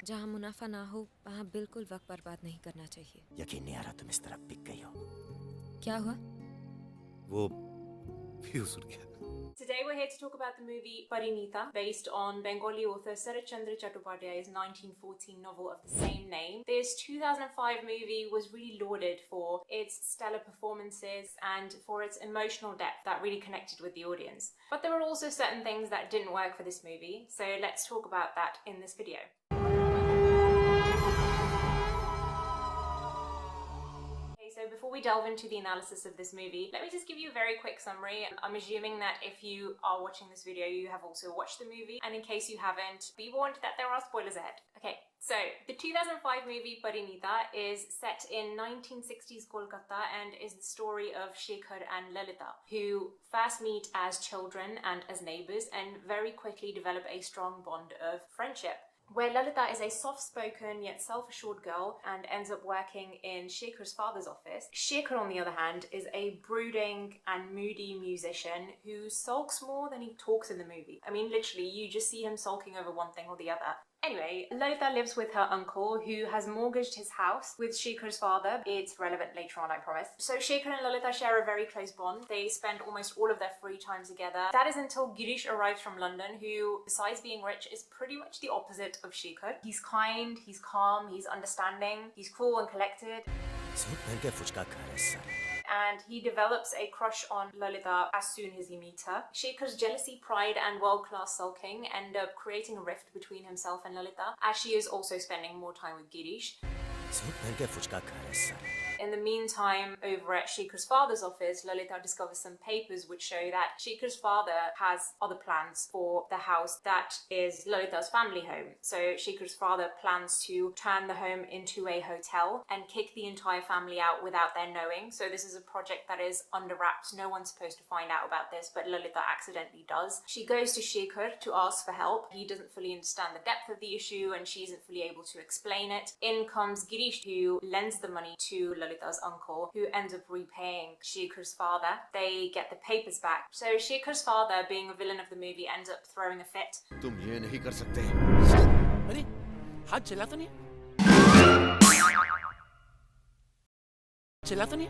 जहाँ मुनाफा ना हो वहाँ बिल्कुल वक्त बर्बाद नहीं करना चाहिए। यकीन नहीं आ रहा तुम इस तरह बिक गई हो। क्या हुआ? वो फ्यूज उड़ गया। Today we're here to talk about the movie Parinita, based on Bengali author Sarath Chandra Chattopadhyay's 1914 novel of the same name. This 2005 movie was really lauded for its stellar performances and for its emotional depth that really connected with the audience. But there were also certain things that didn't work for this movie, so let's talk about that in this video. So before we delve into the analysis of this movie, let me just give you a very quick summary. I'm assuming that if you are watching this video, you have also watched the movie, and in case you haven't, be warned that there are spoilers ahead. Okay, so the 2005 movie Parinita is set in 1960s Kolkata and is the story of Shekhar and Lalita, who first meet as children and as neighbors and very quickly develop a strong bond of friendship, where Lalita is a soft-spoken yet self-assured girl and ends up working in Shekhar's father's office. Shekhar, on the other hand, is a brooding and moody musician who sulks more than he talks in the movie. I mean, literally, you just see him sulking over one thing or the other. Anyway, Lalita lives with her uncle, who has mortgaged his house with Shekhar's father. It's relevant later on, I promise. So Shekhar and Lalita share a very close bond. They spend almost all of their free time together. That is until Girish arrives from London, who, besides being rich, is pretty much the opposite of Shekhar. He's kind, he's calm, he's understanding, he's cool and collected. And he develops a crush on Lalita as soon as he meets her. Shekhar's jealousy, pride, and world-class sulking end up creating a rift between himself and Lalita, as she is also spending more time with Girish. In the meantime, over at Shekhar's father's office, Lalita discovers some papers which show that Shekhar's father has other plans for the house that is Lalita's family home. So Shekhar's father plans to turn the home into a hotel and kick the entire family out without their knowing. So this is a project that is under wraps. No one's supposed to find out about this, but Lalita accidentally does. She goes to Shekhar to ask for help. He doesn't fully understand the depth of the issue and she isn't fully able to explain it. In comes Girish, who lends the money to Lalita's uncle, who ends up repaying Shekhar's father. They get the papers back. So Shekhar's father, being a villain of the movie, ends up throwing a fit. तुम ये नहीं कर सकते। अरे हाथ चला तो नहीं?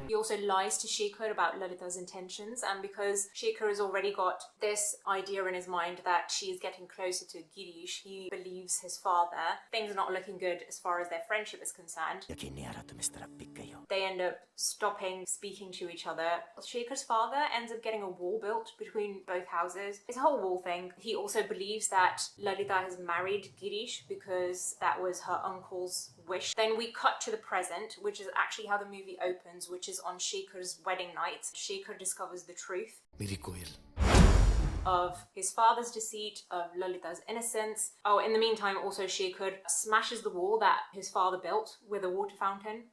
He also lies to Shekhar about Lalita's intentions, and because Shekhar has already got this idea in his mind that she is getting closer to Girish, he believes his father. Things are not looking good as far as their friendship is concerned. यकीन नहीं आ रहा तुम इस तरह बिक गई हो। They end up stopping speaking to each other. Shekhar's father ends up getting a wall built between both houses. It's a whole wall thing. He also believes that Lalita has married Girish because that was her uncle's wish. Then we cut to the present, which is actually how the movie opens, which is on Shekhar's wedding night. Shekhar discovers the truth of his father's deceit, of Lalita's innocence. Oh, in the meantime, also Shekhar smashes the wall that his father built with a water fountain.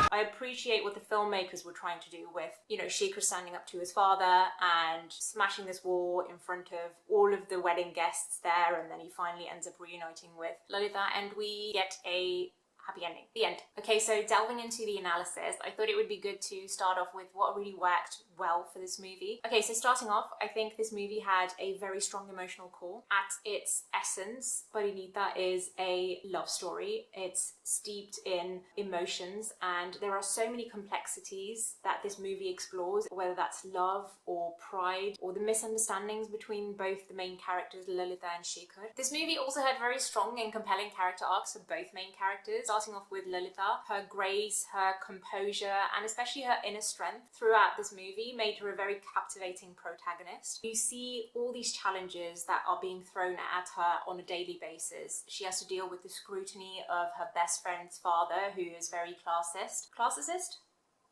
I appreciate what the filmmakers were trying to do with, Shekhar standing up to his father and smashing this wall in front of all of the wedding guests there, and then he finally ends up reuniting with Lalita, and we get a happy ending. The end. Okay, so delving into the analysis, I thought it would be good to start off with what really worked well for this movie. Okay, so starting off, I think this movie had a very strong emotional core. At its essence, Parinita is a love story. It's steeped in emotions, and there are so many complexities that this movie explores, whether that's love or pride or the misunderstandings between both the main characters, Lalita and Shekhar. This movie also had very strong and compelling character arcs for both main characters. Starting off with Lalita, her grace, her composure, and especially her inner strength throughout this movie made her a very captivating protagonist. You see all these challenges that are being thrown at her on a daily basis. She has to deal with the scrutiny of her best friend's father, who is very classist. Classicist?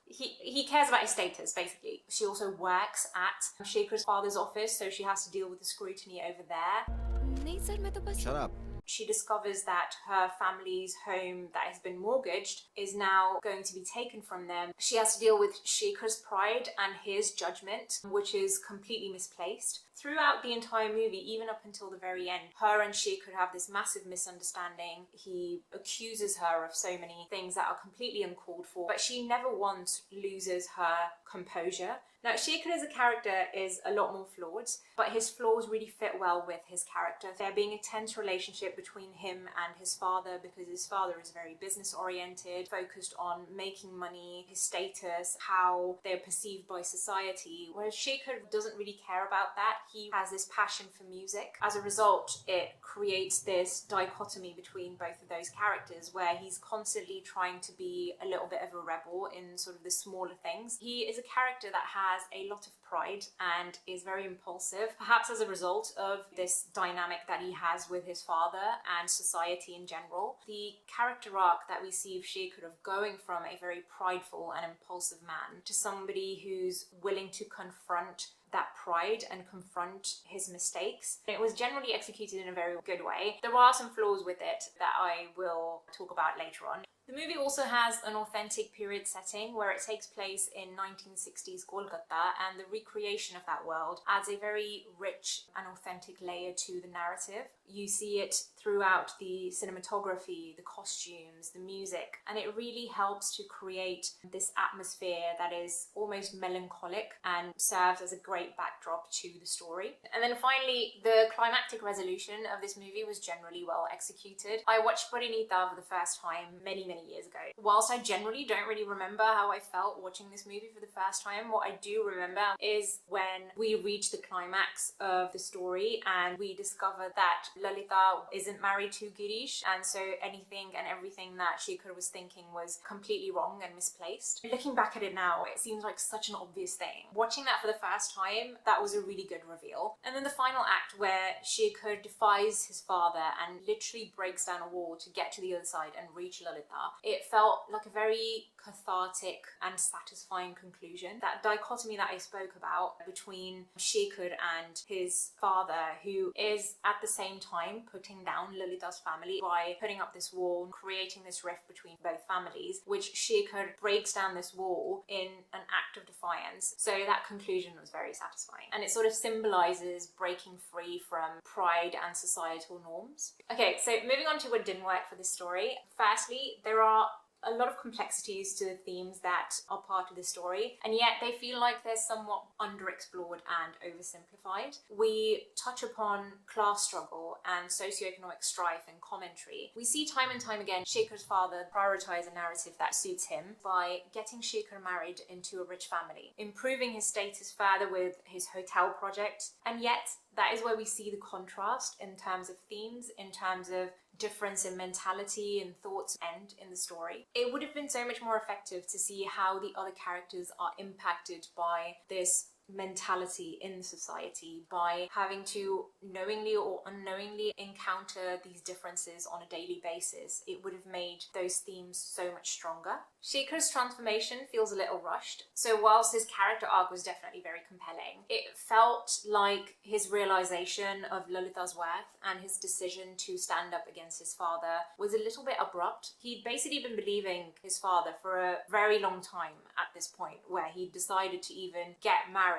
He cares about his status, basically. She also works at Shekhar's father's office, so she has to deal with the scrutiny over there. नहीं sir, मैं तो बस Shut up. She discovers that her family's home that has been mortgaged is now going to be taken from them. She has to deal with Shekhar's pride and his judgment, which is completely misplaced. Throughout the entire movie, even up until the very end, her and Shekhar have this massive misunderstanding. He accuses her of so many things that are completely uncalled for, but she never once loses her composure. Now, Shekhar as a character is a lot more flawed, but his flaws really fit well with his character. There being a tense relationship between him and his father because his father is very business oriented, focused on making money, his status, how they're perceived by society, whereas Shekhar doesn't really care about that. He has this passion for music. As a result, it creates this dichotomy between both of those characters where he's constantly trying to be a little bit of a rebel in sort of the smaller things. He is a character that has a lot of pride and is very impulsive, perhaps as a result of this dynamic that he has with his father and society in general. The character arc that we see of Shekhar of going from a very prideful and impulsive man to somebody who's willing to confront that pride and confront his mistakes. It was generally executed in a very good way. There are some flaws with it that I will talk about later on. The movie also has an authentic period setting where it takes place in 1960s Kolkata, and the recreation of that world adds a very rich and authentic layer to the narrative. You see it throughout the cinematography, the costumes, the music, and it really helps to create this atmosphere that is almost melancholic and serves as a great backdrop to the story. And then finally, the climactic resolution of this movie was generally well executed. I watched Parinita for the first time many years ago. Whilst I generally don't really remember how I felt watching this movie for the first time, what I do remember is when we reach the climax of the story and we discover that Lalita isn't married to Girish, and so anything and everything that Shekhar was thinking was completely wrong and misplaced. Looking back at it now, it seems like such an obvious thing. Watching that for the first time, that was a really good reveal. And then the final act where Shekhar defies his father and literally breaks down a wall to get to the other side and reach Lalita. It felt like a very cathartic and satisfying conclusion. That dichotomy that I spoke about between Shekhar and his father, who is at the same time putting down Lalita's family by putting up this wall, creating this rift between both families, which Shekhar breaks down this wall in an act of defiance. So that conclusion was very satisfying. And it sort of symbolizes breaking free from pride and societal norms. Okay, so moving on to what didn't work for this story. Firstly, there are a lot of complexities to the themes that are part of the story, and yet they feel like they're somewhat underexplored and oversimplified. We touch upon class struggle and socioeconomic strife and commentary. We see time and time again Shekhar's father prioritize a narrative that suits him by getting Shekhar married into a rich family, improving his status further with his hotel project, and yet that is where we see the contrast in terms of themes, in terms of difference in mentality and thoughts end in the story. It would have been so much more effective to see how the other characters are impacted by this mentality in society, by having to knowingly or unknowingly encounter these differences on a daily basis. It would have made those themes so much stronger. Shekhar's transformation feels a little rushed. So whilst his character arc was definitely very compelling, it felt like his realization of Lalita's worth and his decision to stand up against his father was a little bit abrupt. He'd basically been believing his father for a very long time at this point, where he decided to even get married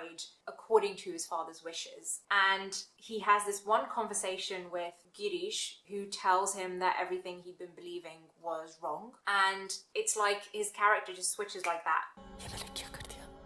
according to his father's wishes. And he has this one conversation with Girish, who tells him that everything he'd been believing was wrong. And it's like his character just switches like that.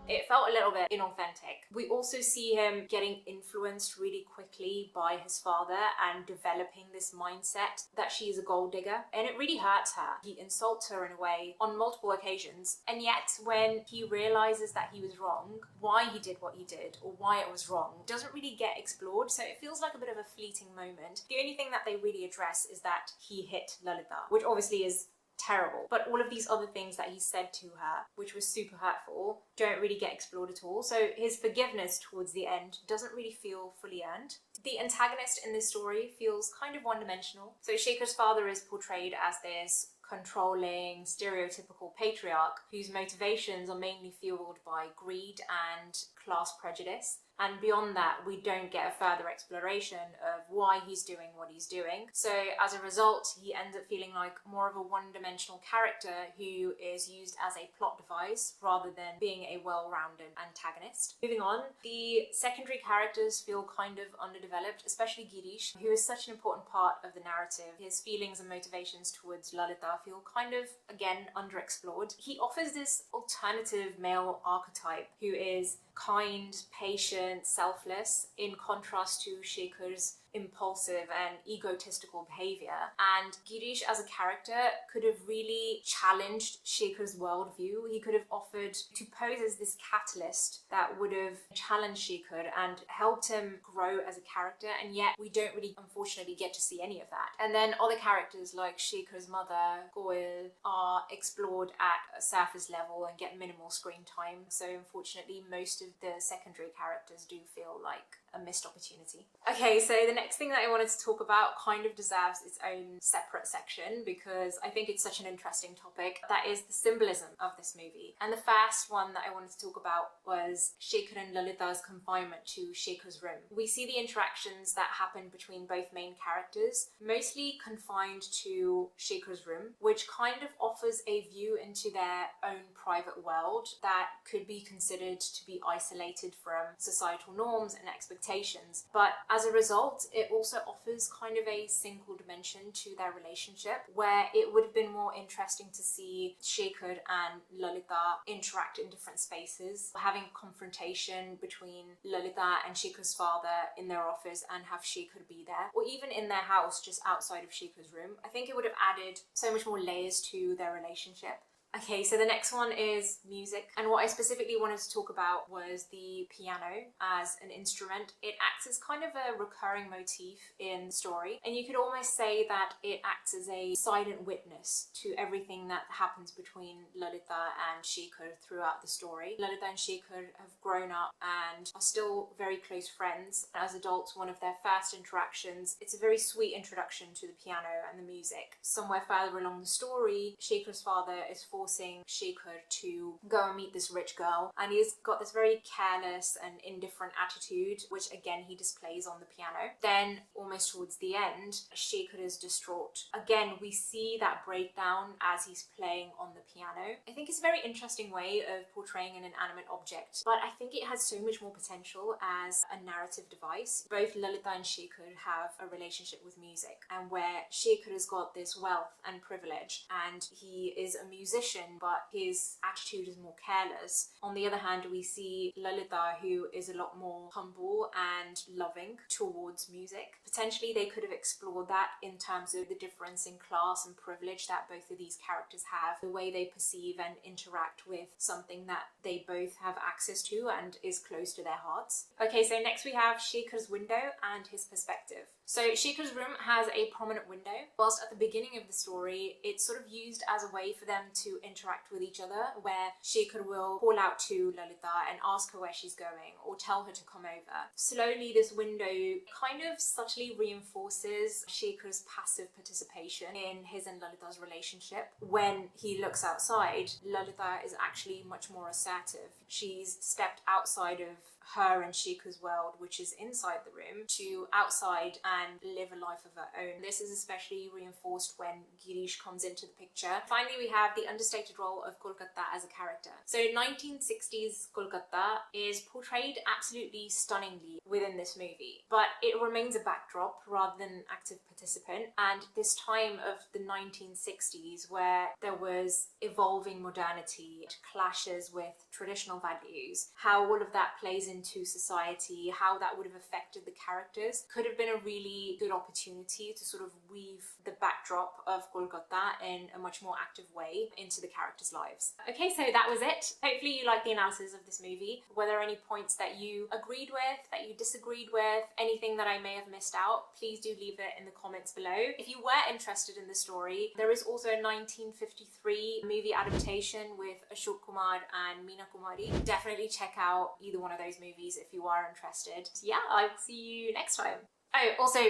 It felt a little bit inauthentic. We also see him getting influenced really quickly by his father and developing this mindset that she is a gold digger. And it really hurts her. He insults her in a way on multiple occasions. And yet when he realizes that he was wrong, why he did what he did or why it was wrong doesn't really get explored. So it feels like a bit of a fleeting moment. The only thing that they really address is that he hit Lalita, which obviously is terrible, but all of these other things that he said to her, which was super hurtful, don't really get explored at all. So his forgiveness towards the end doesn't really feel fully earned. The antagonist in this story feels kind of one-dimensional. So Shekhar's father is portrayed as this controlling, stereotypical patriarch whose motivations are mainly fueled by greed and class prejudice. and beyond that we don't get a further exploration of why he's doing what he's doing. So as a result, he ends up feeling like more of a one-dimensional character who is used as a plot device rather than being a well-rounded antagonist. Moving on, the secondary characters feel kind of underdeveloped, especially Girish, who is such an important part of the narrative. His feelings and motivations towards Lalita feel kind of, again, underexplored. He offers this alternative male archetype who is kind, patient, selfless, in contrast to Shekhar's impulsive and egotistical behavior. And Girish as a character could have really challenged Shekhar's worldview. He could have offered to pose as this catalyst that would have challenged Shekhar and helped him grow as a character, and yet we don't really, unfortunately, get to see any of that. And then other characters like Shekhar's mother, Goel, are explored at a surface level and get minimal screen time. So unfortunately, most of the secondary characters do feel like a missed opportunity. Okay, so the next thing that I wanted to talk about kind of deserves its own separate section because I think it's such an interesting topic. That is the symbolism of this movie. And the first one that I wanted to talk about was Shekhar and Lalita's confinement to Shekhar's room. We see the interactions that happen between both main characters, mostly confined to Shekhar's room, which kind of offers a view into their own private world that could be considered to be isolated from societal norms and expectations. But as a result, it also offers kind of a single dimension to their relationship, where it would have been more interesting to see Shekhar and Lalita interact in different spaces, having confrontation between Lalita and Shekhar's father in their office and have Shekhar be there, or even in their house just outside of Shekhar's room. I think it would have added so much more layers to their relationship. Okay, so the next one is music, and what I specifically wanted to talk about was the piano as an instrument. It acts as kind of a recurring motif in the story, and you could almost say that it acts as a silent witness to everything that happens between Lalita and Shekhar throughout the story. Lalita and Shekhar have grown up and are still very close friends. As adults, one of their first interactions, it's a very sweet introduction to the piano and the music. Somewhere further along the story, Shekhar's father is forcing Shekhar to go and meet this rich girl, and he's got this very careless and indifferent attitude, which again he displays on the piano. Then almost towards the end, Shekhar is distraught. Again, we see that breakdown as he's playing on the piano. I think it's a very interesting way of portraying an inanimate object, but I think it has so much more potential as a narrative device. Both Lalita and Shekhar have a relationship with music, and where Shekhar has got this wealth and privilege and he is a musician, but his attitude is more careless. On the other hand, we see Lalita, who is a lot more humble and loving towards music. Potentially they could have explored that in terms of the difference in class and privilege that both of these characters have, the way they perceive and interact with something that they both have access to and is close to their hearts. Okay, so next we have Shekhar's window and his perspective. So Shekhar's room has a prominent window. Whilst at the beginning of the story, it's sort of used as a way for them to interact with each other, where Shekhar will call out to Lalita and ask her where she's going or tell her to come over. Slowly, this window kind of subtly reinforces Shekhar's passive participation in his and Lalita's relationship. When he looks outside, Lalita is actually much more assertive. She's stepped outside of her and Shekhar's world, which is inside the room, to outside and live a life of her own. This is especially reinforced when Girish comes into the picture. Finally, we have the understated role of Kolkata as a character. So 1960s Kolkata is portrayed absolutely stunningly within this movie, but it remains a backdrop rather than an active participant. And this time of the 1960s, where there was evolving modernity, clashes with traditional values, how all of that plays into society, how that would have affected the characters, could have been a really good opportunity to sort of weave the backdrop of Kolkata in a much more active way into the characters' lives. Okay, so that was it. Hopefully you liked the analysis of this movie. Were there any points that you agreed with, that you disagreed with, anything that I may have missed out? Please do leave it in the comments below. If you were interested in the story, there is also a 1953 movie adaptation with Ashok Kumar and Meena Kumari. Definitely check out either one of those movies if you are interested. So yeah, I'll see you next time. Oh, also,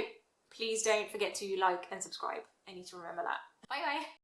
please don't forget to like and subscribe. I need to remember that. Bye bye.